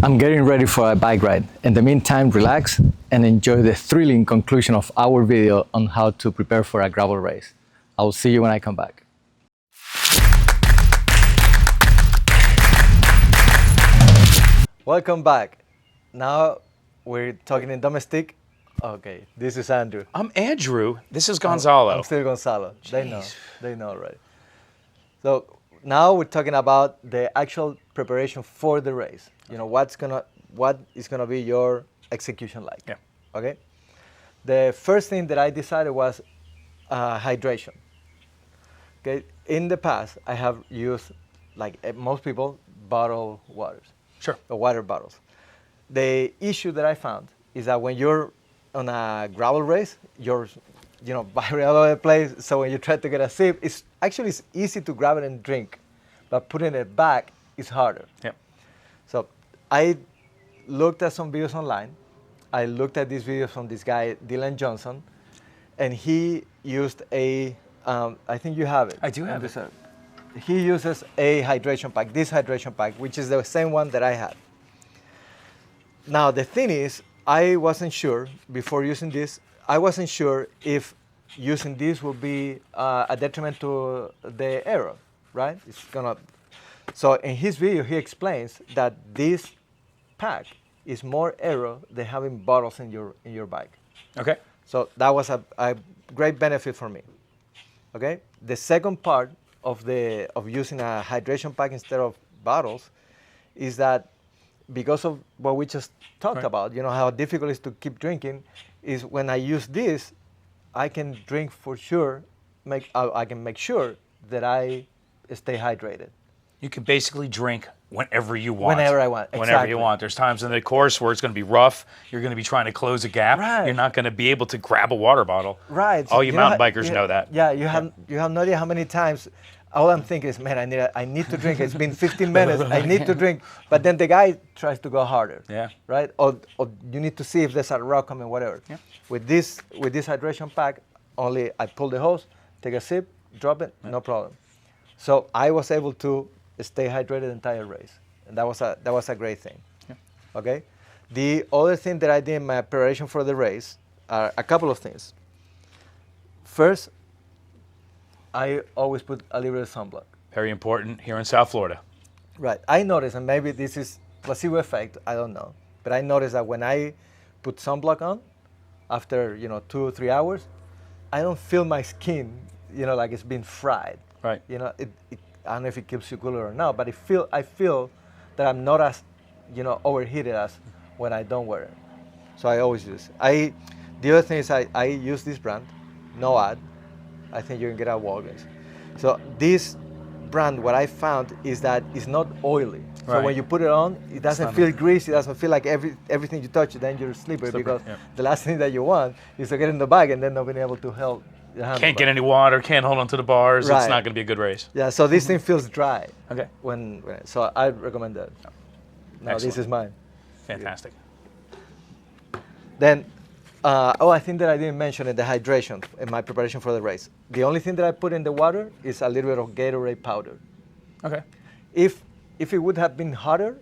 I'm getting ready for a bike ride. In the meantime, relax and enjoy the thrilling conclusion of our video on how to prepare for a gravel race. I will see you when I come back. Welcome back. Now we're talking in domestique. Okay, this is Andrew. I'm Andrew. This is Gonzalo. I'm still Gonzalo. They know already. So now we're talking about the actual preparation for the race. You know, what is gonna be your execution like? Yeah. Okay. The first thing that I decided was hydration. Okay. In the past, I have used, like most people, bottled waters. Sure. Or water bottles. The issue that I found is that when you're on a gravel race, you're, all over the place. So when you try to get a sip, it's easy to grab it and drink, but putting it back is harder. Yeah. So I looked at some videos online. I looked at these videos from this guy, Dylan Johnson, and he used I think you have it. I do have it. He uses a hydration pack, this hydration pack, which is the same one that I had. Now, the thing is, I wasn't sure, before using this, I wasn't sure if using this would be a detriment to the aero, right? So in his video, he explains that this pack is more aero than having bottles in your bike. Okay. So that was a great benefit for me. Okay. The second part of using a hydration pack instead of bottles is that because of what we just talked about, how difficult it is to keep drinking, is when I use this, I can drink for sure, I can make sure that I stay hydrated. You can basically drink whenever you want. Whenever I want, exactly. Whenever you want. There's times in the course where it's going to be rough. You're going to be trying to close a gap. Right. You're not going to be able to grab a water bottle. Right. All you mountain bikers know that. Yeah, you have no idea how many times all I'm thinking is, man, I need to drink. It's been 15 minutes. I need to drink. But then the guy tries to go harder. Yeah. Right? Or you need to see if there's a rock coming, whatever. Yeah. With this hydration pack, only I pull the hose, take a sip, drop it, no problem. So I was able to stay hydrated the entire race, and that was a great thing. Yeah. Okay. The other thing that I did in my preparation for the race are a couple of things. First, I always put a little bit of sunblock. Very important here in South Florida. Right. I noticed, and maybe this is placebo effect, I don't know, but I noticed that when I put sunblock on, after 2 or 3 hours, I don't feel my skin, like it's been fried. Right. I don't know if it keeps you cooler or not, but I feel that I'm not as, overheated as when I don't wear it. So I always use it. The other thing is I use this brand, no ad. I think you can get it at Walgreens. So this brand, what I found is that it's not oily. So when you put it on, it doesn't feel greasy. It doesn't feel like everything you touch, then you're slippery because the last thing that you want is to get in the bag and then not being able to hold your hand. Can't get any water, can't hold onto the bars. Right. It's not going to be a good race. Yeah, so this thing feels dry. Okay. So I recommend that. Now this is mine. Fantastic. Then, I think that I didn't mention it, the hydration in my preparation for the race. The only thing that I put in the water is a little bit of Gatorade powder. Okay. If it would have been hotter,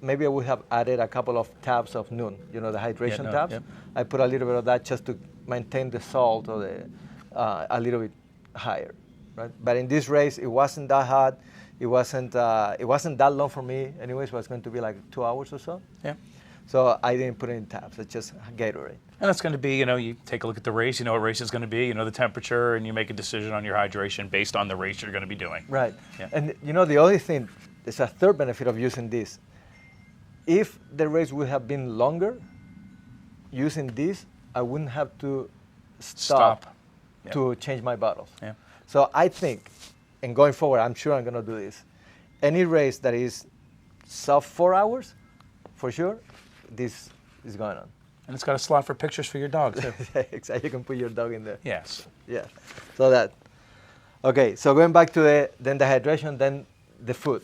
maybe I would have added a couple of tabs of Noon, the hydration tabs. Yep. I put a little bit of that just to maintain the salt or a little bit higher, right? But in this race, it wasn't that hot. It wasn't that long for me. Anyways, it was going to be like 2 hours or so. Yeah. So I didn't put it in tabs. It's just Gatorade. And it's going to be, you take a look at the race, you know what race is going to be, you know the temperature, and you make a decision on your hydration based on the race you're going to be doing. Right. Yeah. And the other thing, there's a third benefit of using this. If the race would have been longer, using this, I wouldn't have to stop. To change my bottles. Yeah. So I think, and going forward, I'm sure I'm going to do this. Any race that is sub 4 hours, for sure, this is going on. And it's got a slot for pictures for your dog, too. Exactly. You can put your dog in there. Yes. Yeah. So that. Okay. So going back to the hydration, then the food.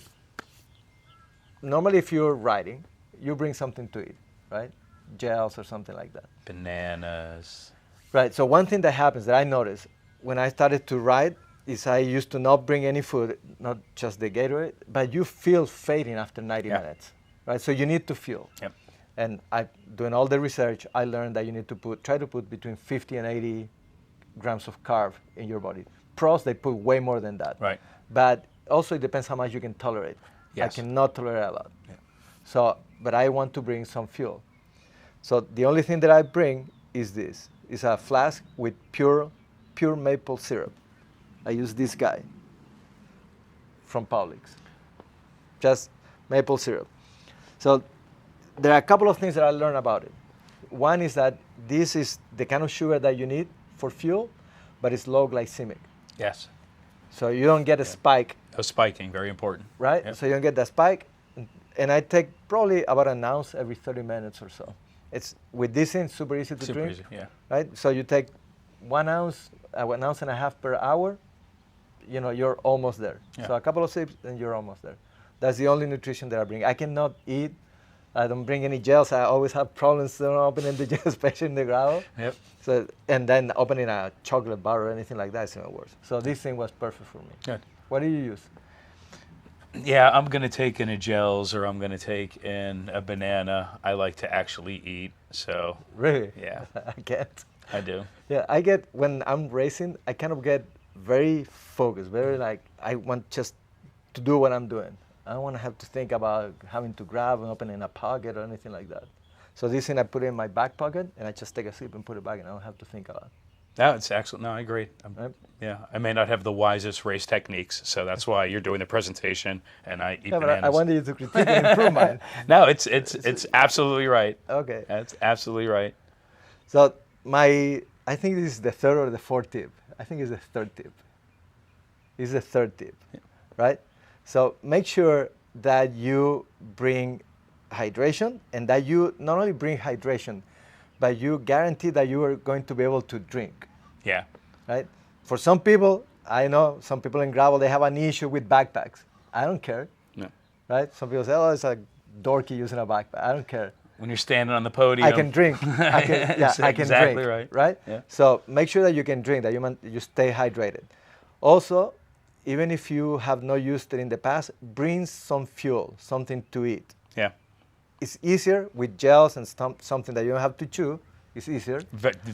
Normally, if you're riding, you bring something to eat, right? Gels or something like that. Bananas. Right. So one thing that happens that I noticed when I started to ride is I used to not bring any food, not just the Gatorade, but you feel fading after 90 minutes. right? So you need to fuel. Yep. And doing all the research, I learned that you need to try to put between 50 and 80 grams of carb in your body. Pros, they put way more than that. Right. But also it depends how much you can tolerate. Yes. I cannot tolerate a lot. Yeah. So, but I want to bring some fuel. So the only thing that I bring is this. It's a flask with pure maple syrup. I use this guy from Publix. Just maple syrup. So there are a couple of things that I learned about it. One is that this is the kind of sugar that you need for fuel, but it's low glycemic. Yes. So you don't get a spike, No spiking, very important. right? Yep. So you don't get that spike. And I take probably about an ounce every 30 minutes or so. It's with this thing, super easy to Super drink, easy, yeah. right? So you take 1 ounce, 1 ounce and a half per hour, you know, you're almost there. Yeah. So a couple of sips and you're almost there. That's the only nutrition that I bring. I cannot eat. I don't bring any gels. I always have problems opening the gel, especially in the gravel. Yep. So, and then opening a chocolate bar or anything like that is even worse. So this thing was perfect for me. Good. What do you use? Yeah, I'm going to take in a gels or I'm going to take in a banana. I like to actually eat, so Really? yeah, I can't. I do. Yeah, I get, when I'm racing, I kind of get very focused, very like, I want just to do what I'm doing. I don't want to have to think about having to grab and open in a pocket or anything like that. So this thing I put in my back pocket and I just take a sip and put it back and I don't have to think about it. No, it's excellent. No, I agree. Right? Yeah, I may not have the wisest race techniques, so that's why you're doing the presentation and I eat Yeah, but bananas. I wanted you to critique and improve mine. No, it's absolutely right. Okay. That's absolutely right. So I think this is the third or the fourth tip. I think it's the third tip. It's the third tip, right? So make sure that you bring hydration and that you not only bring hydration, but you guarantee that you are going to be able to drink, Yeah. right? For some people, I know some people in gravel, they have an issue with backpacks. I don't care, No. right? Some people say, oh, it's a dorky using a backpack. I don't care. When you're standing on the podium, I can drink. I can Exactly drink, right. Yeah. So make sure that you can drink, that you stay hydrated. Also, even if you have not used it in the past, bring some fuel, something to eat. Yeah. It's easier with gels and something that you don't have to chew. It's easier,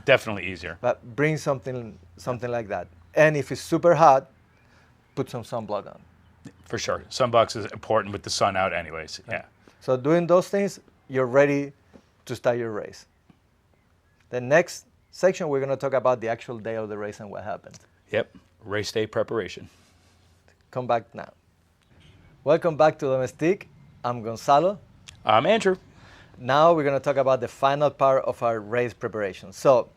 Definitely easier. but bring something like that. And if it's super hot, put some sunblock on. For sure. Sunblock is important with the sun out anyways. Yeah. So doing those things, you're ready to start your race. The next section, we're going to talk about the actual day of the race and what happened. Yep. Race day preparation. Come back now. Welcome back to Domestique. I'm Gonzalo. I'm Andrew. Now we're going to talk about the final part of our race preparation. So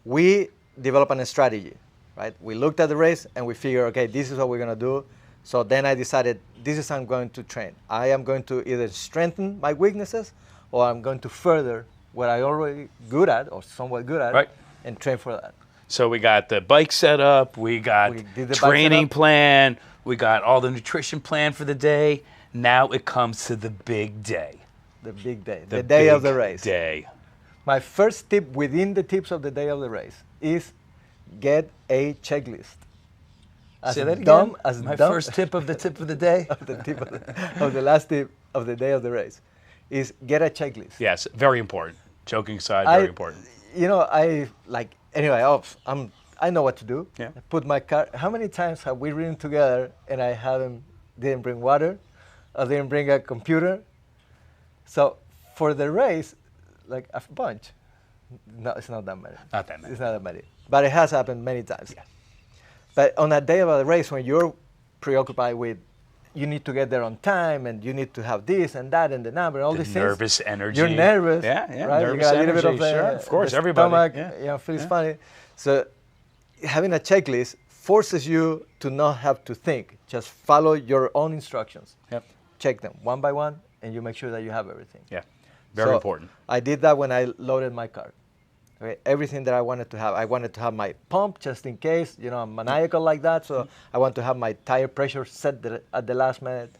we developed a strategy, right? We looked at the race and we figured, okay, this is what we're going to do. So then I decided, this is how I'm going to train. I am going to either strengthen my weaknesses or I'm going to further what I'm already good at or somewhat good at, Right. and train for that. So we got the bike set up, we got We did the bike training setup. plan, we got all the nutrition plan for the day. Now it comes to the big day. The big day, the day of the big race. Day. My first tip within the tips of the day of the race is get a checklist. As Say that again. dumb as My dumb, first tip of the day. of the last tip of the day of the race is get a checklist. Yes, very important. Joking aside, very important. You know, anyway, I know what to do. Yeah. I put my car. How many times have we ridden together and I didn't bring water, or didn't bring a computer? So for the race, like a bunch. No, it's not that many. Not that many. It's not that many. But it has happened many times. Yeah. But on a day of the race, when you're preoccupied with, you need to get there on time, and you need to have this and that and the number, and all The these nervous things. energy. You're nervous. Yeah, right? nervous you got a little bit energy, of sure. Of course, the everybody. Stomach, feels funny. So having a checklist forces you to not have to think. Just follow your own instructions. Yep. Check them one by one, and you make sure that you have everything. Yeah. Very So important. I did that when I loaded my car. Okay, everything that I wanted to have. I wanted to have my pump just in case, I'm maniacal like that. So I want to have my tire pressure set at the last minute.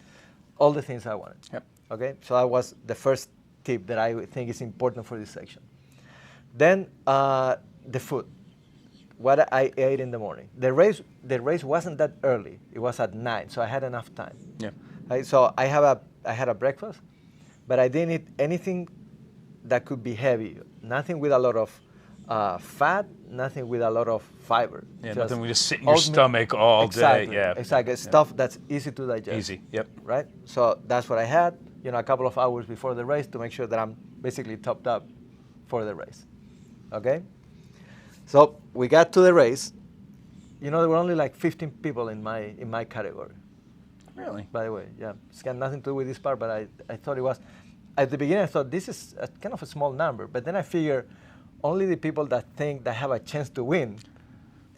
All the things I wanted. Yep. Okay, so that was the first tip that I think is important for this section. Then the food. What I ate in the morning. The race wasn't that early. It was at 9, so I had enough time. Yeah. Right, so I had a breakfast, but I didn't eat anything that could be heavy. Nothing with a lot of fat, nothing with a lot of fiber. Yeah, nothing. We just sit in your oatmeal. stomach all Exactly, day. Yeah, exactly. Stuff that's easy to digest. easy. Yep. Right. So that's what I had. A couple of hours before the race to make sure that I'm basically topped up for the race. Okay. So we got to the race. There were only like 15 people in my category. Really? By the way, yeah, it's got nothing to do with this part, but I thought it was. At the beginning, I thought this is kind of a small number, but then I figure only the people that think they have a chance to win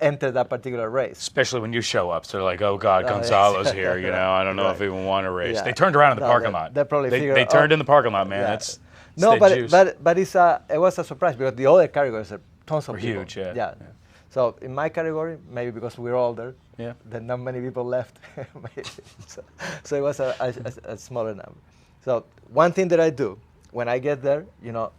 enter that particular race. Especially when you show up, so they're like, "Oh God, Gonzalo's here." I don't know if he even want to race. Yeah. They turned around in the No, parking they- lot. they probably figured, they turned oh, in the parking lot, man. yeah. That's No, the juice. but it was a surprise because the other categories are tons of Were people. huge, yeah. Yeah. So in my category, maybe because we're older, Yeah. then not many people left. so it was a smaller number. So one thing that I do when I get there,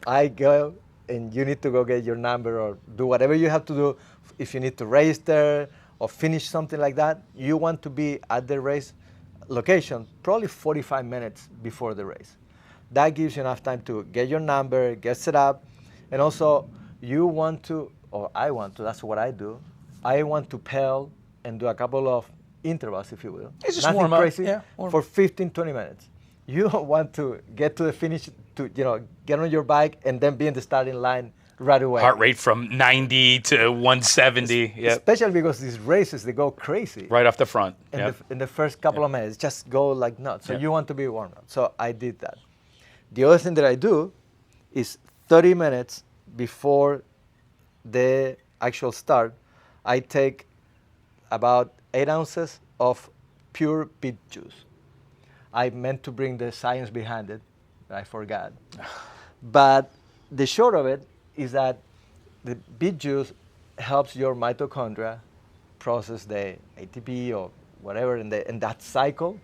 I go and you need to go get your number or do whatever you have to do. If you need to register or finish something like that, you want to be at the race location probably 45 minutes before the race. That gives you enough time to get your number, get set up, and also you want to, or I want to, that's what I do, I want to pedal and do a couple of intervals, if you will. It's just Nothing warm up. crazy, Yeah, for 15, 20 minutes. You don't want to get to the finish, to get on your bike and then be in the starting line right away. Heart rate from 90 to 170. Yep. Especially because these races, they go crazy. Right off the front. In, Yep. in the first couple of minutes, just go like nuts. So Yeah. you want to be warmed up. So I did that. The other thing that I do is 30 minutes before the actual start, I take about 8 ounces of pure beet juice. I meant to bring the science behind it, but I forgot. But the short of it is that the beet juice helps your mitochondria process the ATP or whatever in that cycle.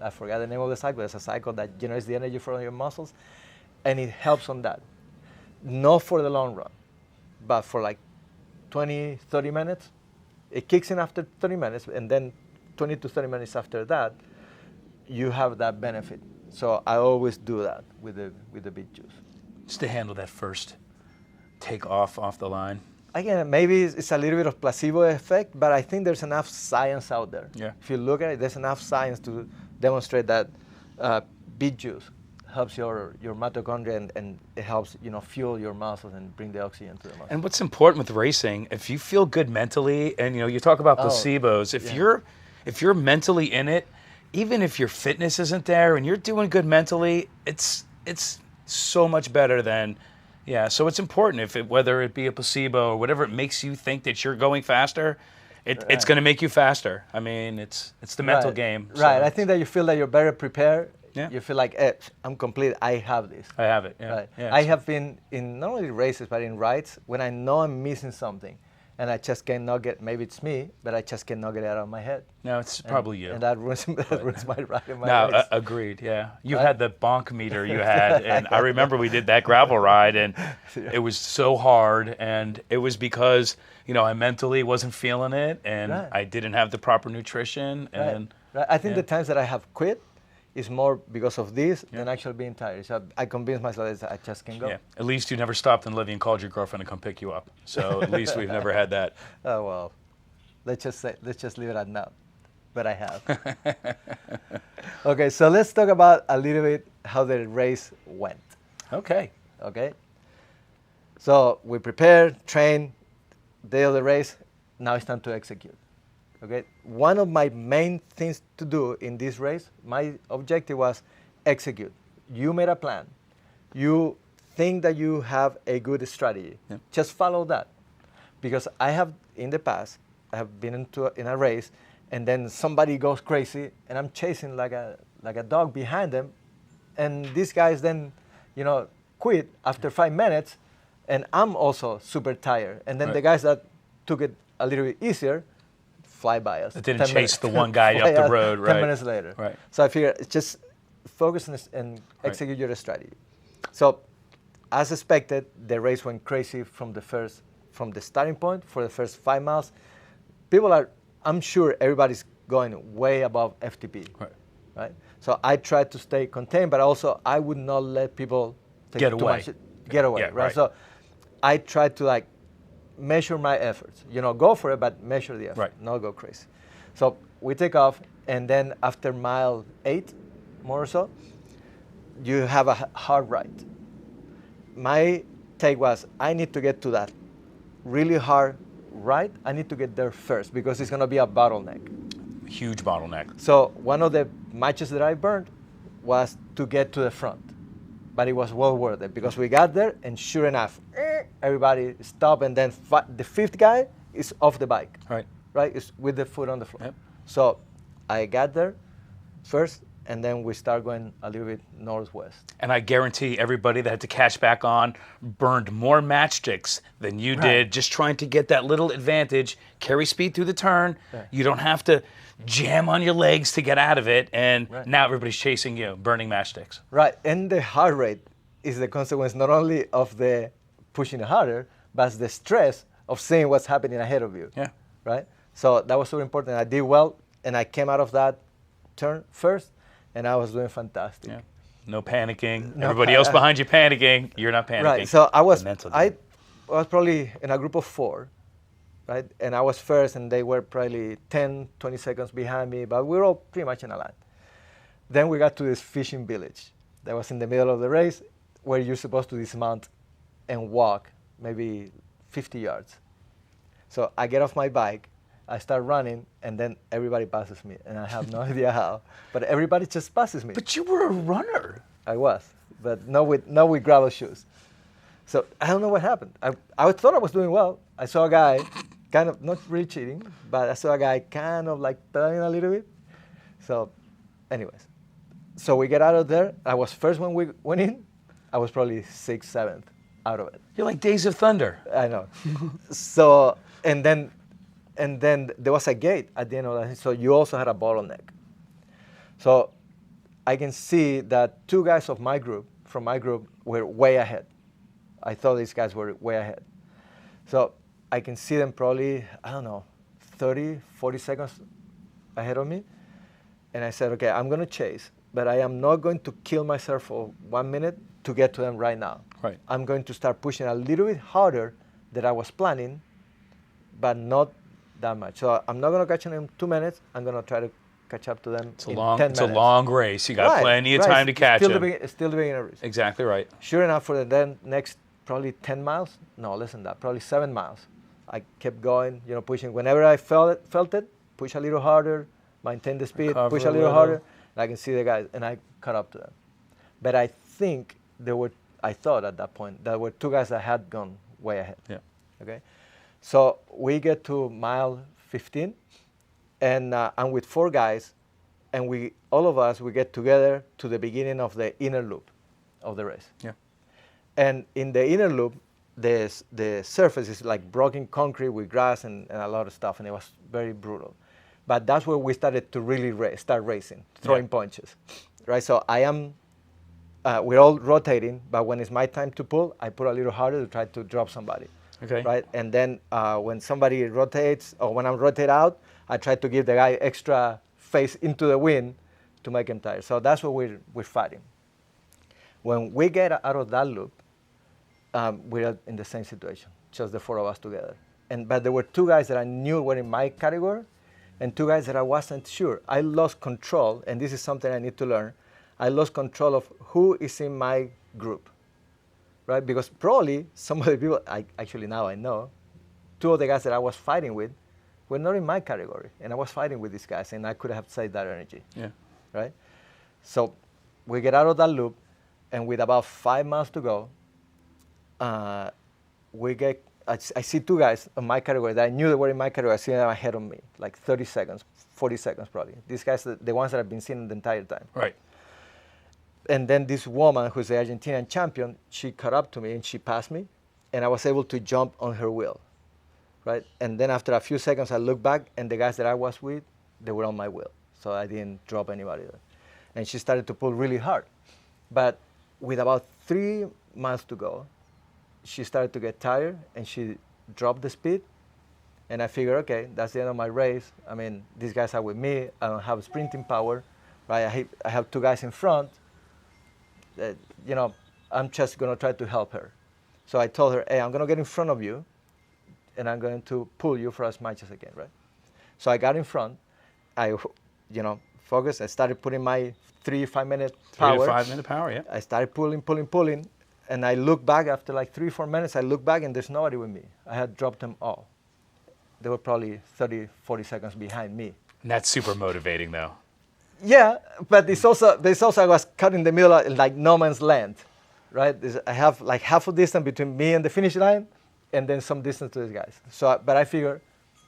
I forgot the name of the cycle. It's a cycle that generates the energy from your muscles, and it helps on that. Not for the long run, but for like 20, 30 minutes. It kicks in after 30 minutes, and then 20 to 30 minutes after that, you have that benefit. So I always do that with the beet juice. Just to handle that first take off the line. Again, maybe it's a little bit of placebo effect, but I think there's enough science out there. Yeah. If you look at it, there's enough science to demonstrate that beet juice helps your mitochondria and it helps fuel your muscles and bring the oxygen to the muscles. And what's important with racing, if you feel good mentally, and you talk about placebos, if you're mentally in it, even if your fitness isn't there and you're doing good mentally, it's so much better than. Yeah, so it's important whether it be a placebo or whatever it makes you think that you're going faster, it's going to make you faster. I mean, it's the mental game. So Right. I think that you feel that you're better prepared. Yeah. You feel like, I'm complete. I have this. I have it. Yeah. Right. Yeah, I have been in not only races but in rides when I know I'm missing something, and I just cannot get. Maybe it's me, but I just cannot get it out of my head. No, it's probably you. And that ruins my ride in my No, race. Agreed. Yeah, you had the bonk meter you had, and I remember we did that gravel ride, and it was so hard, and it was because I mentally wasn't feeling it, and Right. I didn't have the proper nutrition, Right. and Right. I think yeah. the times that I have quit is more because of this than actually being tired. So I convinced myself that I just can't go. yeah. At least you never stopped in Livy and called your girlfriend to come pick you up. So at least we've never had that. Oh well, let's just leave it at that. But I have. Okay, so let's talk about a little bit how the race went. Okay. Okay. So we prepared, trained, day of the race. Now it's time to execute. Okay. One of my main things to do in this race, my objective was execute. You made a plan. You think that you have a good strategy. Yep. Just follow that. Because I have in the past, I have been in a race, and then somebody goes crazy, and I'm chasing like a dog behind them, and these guys then, quit after 5 minutes, and I'm also super tired. And then Right. the guys that took it a little bit easier fly by us. That didn't 10 chase minutes. the one guy Fly up the out road, 10 right. minutes later. Right. So I figured just focus and execute your strategy. So as expected, the race went crazy from the starting point for the first 5 miles. I'm sure everybody's going way above FTP. Right. Right? So I tried to stay contained, but also I would not let people take Get too away. much, get away, Yeah, right? right. So I tried to like measure my efforts. Go for it, but measure the effort, Right. not go crazy. So we take off, and then after mile 8, more or so, you have a hard right. My take was, I need to get to that really hard right. I need to get there first because it's going to be a bottleneck. Huge bottleneck. So one of the matches that I burned was to get to the front, but it was well worth it because we got there, and sure enough, everybody stopped, and then the fifth guy is off the bike, right? It's with the foot on the floor. Yep. So I got there first, and then we start going a little bit northwest. And I guarantee everybody that had to catch back on burned more matchsticks than you did, just trying to get that little advantage, carry speed through the turn. Yeah. You don't have to jam on your legs to get out of it, and Right. now everybody's chasing you, burning matchsticks. Right, and the heart rate is the consequence not only of the pushing harder, but the stress of seeing what's happening ahead of you. Yeah. Right? So that was super important. I did well, and I came out of that turn first, and I was doing fantastic. Yeah. No panicking. No Everybody else behind you panicking. You're not panicking. Right, so I was, The mental I game. was probably in a group of 4, right? And I was first, and they were probably 10, 20 seconds behind me, but we were all pretty much in a line. Then we got to this fishing village that was in the middle of the race, where you're supposed to dismount and walk maybe 50 yards. So I get off my bike, I start running, and then everybody passes me, and I have no idea how, but everybody just passes me. But you were a runner. I was, but not with gravel shoes. So I don't know what happened. I thought I was doing well. I saw a guy, kind of not really cheating, but I saw a guy kind of like pedaling a little bit. So, anyways, so we get out of there. I was first when we went in. I was probably 6th, 7th out of it. You're like Days of Thunder. I know. So and then there was a gate at the end of that. So you also had a bottleneck. So I can see that 2 guys from my group were way ahead. I thought these guys were way ahead. So I can see them probably, I don't know, 30, 40 seconds ahead of me. And I said, okay, I'm going to chase, but I am not going to kill myself for 1 minute to get to them right now. Right. I'm going to start pushing a little bit harder than I was planning, but not that much. So I'm not going to catch them in 2 minutes. I'm going to try to catch up to them in 10 minutes. It's a long race. You got plenty of time to catch them. It's still the beginner race. Exactly right. Sure enough, for the then next probably 10 miles, no, less than that, probably 7 miles, I kept going, pushing. Whenever I felt it, push a little harder, maintain the speed, Recover push a a little little. harder, and I can see the guys, and I caught up to them. But I think I thought at that point, there were 2 guys that had gone way ahead. Yeah. Okay, so we get to mile 15, and I'm with 4 guys, and all of us get together to the beginning of the inner loop of the race. Yeah. And in the inner loop, the surface is like broken concrete with grass and a lot of stuff, and it was very brutal. But that's where we started to really start racing, throwing punches, right? So we're all rotating, but when it's my time to pull, I pull a little harder to try to drop somebody. Okay. Right, and then when somebody rotates, or when I'm rotate out, I try to give the guy extra face into the wind to make him tired. So that's what we're fighting. When we get out of that loop, we're in the same situation, just the 4 of us together. But there were 2 guys that I knew were in my category, and 2 guys that I wasn't sure. I lost control, and this is something I need to learn. I lost control of who is in my group, right? Because probably some of the people, actually now I know, 2 of the guys that I was fighting with were not in my category, and I was fighting with these guys, and I could have saved that energy, Yeah. right? So we get out of that loop, and with about 5 miles to go, I see 2 guys in my category that I knew they were in my category. I see them ahead of me, like 30 seconds, 40 seconds probably. These guys, the ones that I've been seeing the entire time. Right. And then this woman, who's the Argentinian champion, she caught up to me and she passed me, and I was able to jump on her wheel, right? And then after a few seconds, I looked back, and the guys that I was with, they were on my wheel, so I didn't drop anybody there. And she started to pull really hard. But with about 3 miles to go, she started to get tired, and she dropped the speed. And I figured, okay, that's the end of my race. I mean, these guys are with me. I don't have sprinting power. right? I have two guys in front. You know, I'm just gonna try to help her. So I told her, hey, I'm gonna get in front of you, and I'm going to pull you for as much as I can, right? So I got in front. I, you know, focused. I started putting my 5 minute power. 3 to 5 minute power, yeah. I started pulling, and I look back after like 3-4 minutes. I look back, and there's nobody with me. I had dropped them all. They were probably 30-40 seconds behind me. And that's super motivating, though. Yeah, but it's also I was cut in the middle of like no man's land, right? I have like half a distance between me and the finish line, and then some distance to these guys. So, but I figured,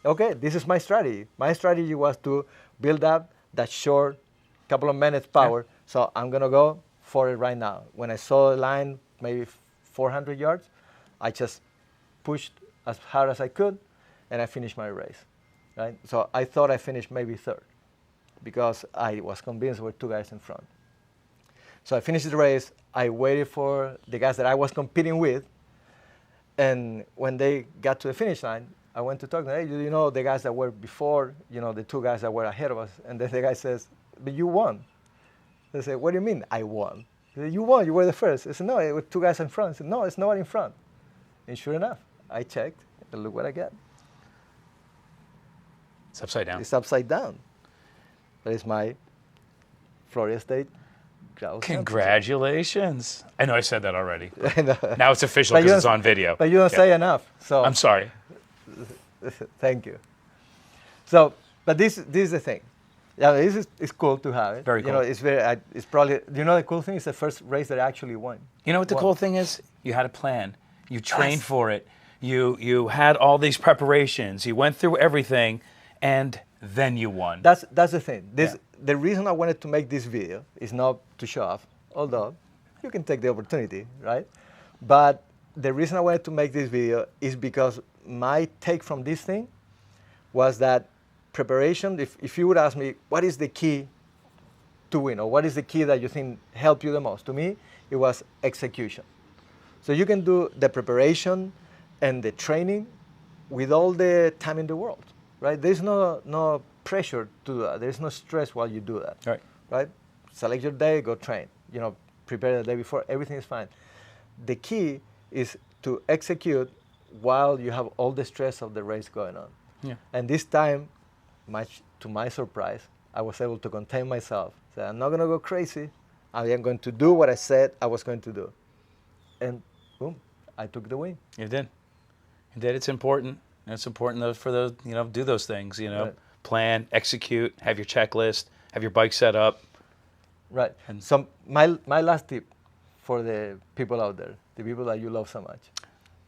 okay, this is my strategy. My strategy was to build up that short couple of minutes power. Yeah. So I'm gonna go for it right now. When I saw the line, maybe 400 yards, I just pushed as hard as I could, and I finished my race, right? So I thought I finished maybe third, because I was convinced there were two guys in front. So I finished the race. I waited for the guys that I was competing with, and when they got to the finish line, I went to talk to them. Hey, do you know the guys that were before, you know, the two guys that were ahead of us? And then the guy says, but you won. They say, what do you mean I won? He said, you won, you were the first. I said, no, it was two guys in front. I said, no, it's nobody in front. And sure enough, I checked, and look what I got. It's upside down. It's upside down. That is my Florida State grouse. Congratulations. I know I said that already. I know. Now it's official because it's on video. But you don't say enough. So I'm sorry. Thank you. So, but this is the thing. Yeah, it's cool to have it. Very cool. You know, it's probably, you know, the cool thing is the first race that I actually won. You know what the cool thing is? You had a plan. You trained for it. You had all these preparations. You went through everything, and then you won. That's the thing. The reason I wanted to make this video is not to show off, although you can take the opportunity, right? But the reason I wanted to make this video is because my take from this thing was that preparation, if you would ask me, what is the key to win, or what is the key that you think helped you the most? To me, it was execution. So you can do the preparation and the training with all the time in the world, right? There's no pressure to do that. There's no stress while you do that, right? Select your day, go train. You know, prepare the day before, everything is fine. The key is to execute while you have all the stress of the race going on. Yeah. And this time, much to my surprise, I was able to contain myself. So I'm not going to go crazy. I am going to do what I said I was going to do. And boom, I took the win. You did. You did. It's important. It's important for those, you know, do those things, you know, right. Plan, execute, have your checklist, have your bike set up. Right. And so my last tip for the people out there, the people that you love so much.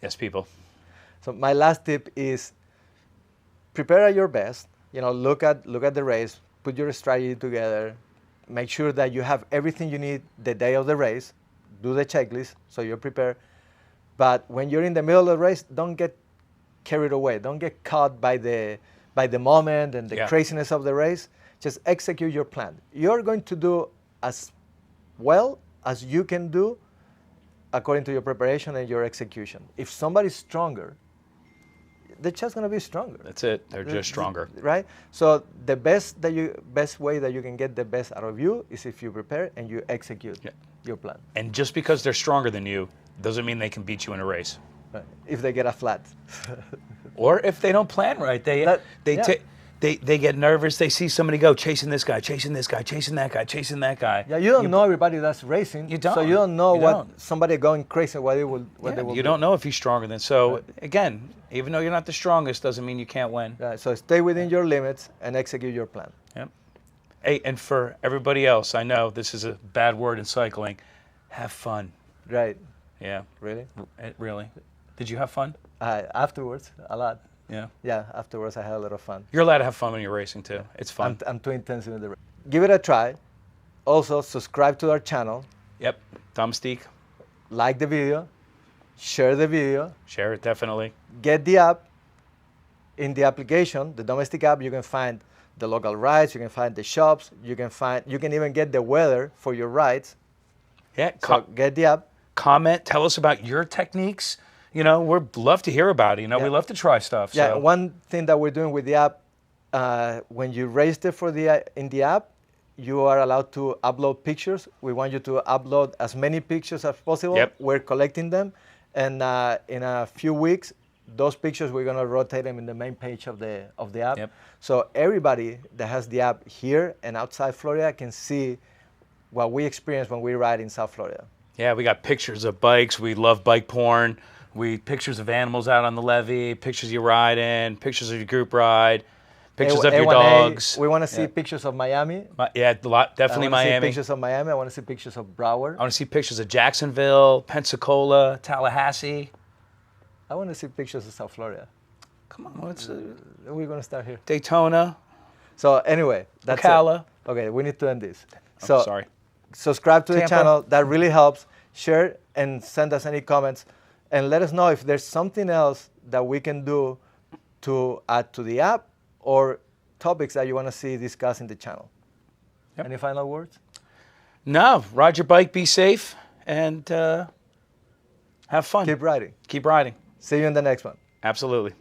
Yes, people. So my last tip is prepare at your best. You know, look at the race, put your strategy together, make sure that you have everything you need the day of the race, do the checklist so you're prepared. But when you're in the middle of the race, don't get carried away. Don't get caught by the moment and the craziness of the race. Just execute your plan. You're going to do as well as you can do according to your preparation and your execution. If somebody's stronger, they're just going to be stronger. That's it. They're just stronger. Right? So the best way that you can get the best out of you is if you prepare and you execute your plan. And just because they're stronger than you doesn't mean they can beat you in a race. Right. If they get a flat. Or if they don't plan right. They get nervous. They see somebody go chasing this guy, chasing this guy, chasing that guy, chasing that guy. Yeah, you don't know everybody that's racing. You don't. So you don't know somebody going crazy, what they will do. You don't know if he's stronger than. So again, even though you're not the strongest, doesn't mean you can't win. Right. So stay within your limits and execute your plan. Yep. Hey, and for everybody else, I know this is a bad word in cycling. Have fun. Right. Yeah. Really? Really. Did you have fun? Afterwards, a lot. Yeah. Yeah, afterwards I had a lot of fun. You're allowed to have fun when you're racing too. It's fun. I'm too intense in the race. Give it a try. Also, subscribe to our channel. Yep. Domestique. Like the video. Share the video. Share it, definitely. Get the app. In the application, the Domestique app, you can find the local rides, you can find the shops, you can even get the weather for your rides. Yeah. So get the app. Comment. Tell us about your techniques. You know, we'd love to hear about it. You know, we love to try stuff. Yeah, one thing that we're doing with the app, when you register in the app, you are allowed to upload pictures. We want you to upload as many pictures as possible. Yep. We're collecting them, and in a few weeks, those pictures we're gonna rotate them in the main page of the app. Yep. So everybody that has the app here and outside Florida can see what we experience when we ride in South Florida. Yeah, we got pictures of bikes. We love bike porn. Pictures of animals out on the levee, pictures of you riding, pictures of your group ride, pictures of your dogs. We want to see pictures of Miami. Definitely I wanna see Miami. pictures of Miami. I want to see pictures of Broward. I want to see pictures of Jacksonville, Pensacola, Tallahassee. I want to see pictures of South Florida. Come on, We're going to start here. Daytona. So anyway, that's Ocala. it. Okay, we need to end this. Oh, sorry. Subscribe to the Tampa. channel. That really helps. Share and send us any comments. And let us know if there's something else that we can do to add to the app or topics that you want to see discussed in the channel. Yep. Any final words? No, ride your bike, be safe, and have fun. Keep riding. Keep riding. See you in the next one. Absolutely.